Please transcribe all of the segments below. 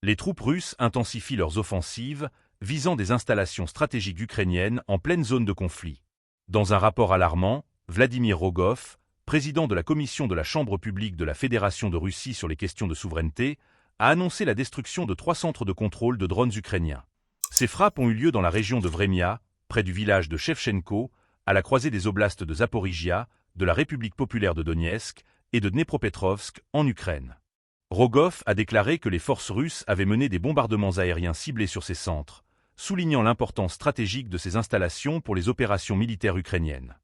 Les troupes russes intensifient leurs offensives, visant des installations stratégiques ukrainiennes en pleine zone de conflit. Dans un rapport alarmant, Vladimir Rogov, président de la commission de la Chambre publique de la Fédération de Russie sur les questions de souveraineté, a annoncé la destruction de 3 centres de contrôle de drones ukrainiens. Ces frappes ont eu lieu dans la région de Vremia, près du village de Shevchenko, à la croisée des oblasts de Zaporijia, de la République populaire de Donetsk et de Dnepropetrovsk, en Ukraine. Rogov a déclaré que les forces russes avaient mené des bombardements aériens ciblés sur ces centres, soulignant l'importance stratégique de ces installations pour les opérations militaires ukrainiennes.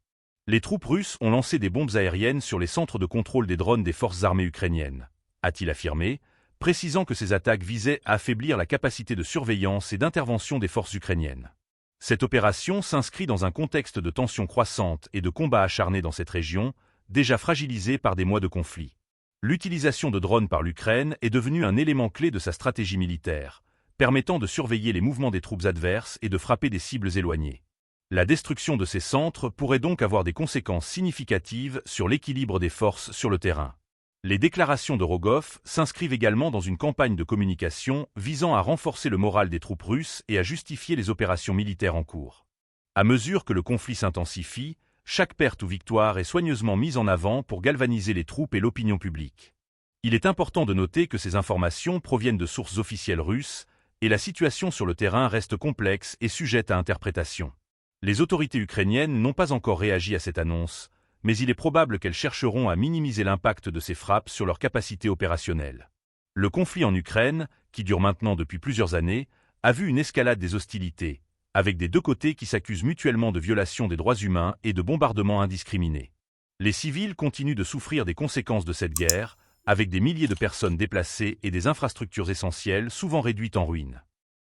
Les troupes russes ont lancé des bombes aériennes sur les centres de contrôle des drones des forces armées ukrainiennes, a-t-il affirmé, précisant que ces attaques visaient à affaiblir la capacité de surveillance et d'intervention des forces ukrainiennes. Cette opération s'inscrit dans un contexte de tensions croissantes et de combats acharnés dans cette région, déjà fragilisée par des mois de conflit. L'utilisation de drones par l'Ukraine est devenue un élément clé de sa stratégie militaire, permettant de surveiller les mouvements des troupes adverses et de frapper des cibles éloignées. La destruction de ces centres pourrait donc avoir des conséquences significatives sur l'équilibre des forces sur le terrain. Les déclarations de Rogov s'inscrivent également dans une campagne de communication visant à renforcer le moral des troupes russes et à justifier les opérations militaires en cours. À mesure que le conflit s'intensifie, chaque perte ou victoire est soigneusement mise en avant pour galvaniser les troupes et l'opinion publique. Il est important de noter que ces informations proviennent de sources officielles russes, et la situation sur le terrain reste complexe et sujette à interprétation. Les autorités ukrainiennes n'ont pas encore réagi à cette annonce, mais il est probable qu'elles chercheront à minimiser l'impact de ces frappes sur leur capacité opérationnelle. Le conflit en Ukraine, qui dure maintenant depuis plusieurs années, a vu une escalade des hostilités, avec des deux côtés qui s'accusent mutuellement de violations des droits humains et de bombardements indiscriminés. Les civils continuent de souffrir des conséquences de cette guerre, avec des milliers de personnes déplacées et des infrastructures essentielles souvent réduites en ruines.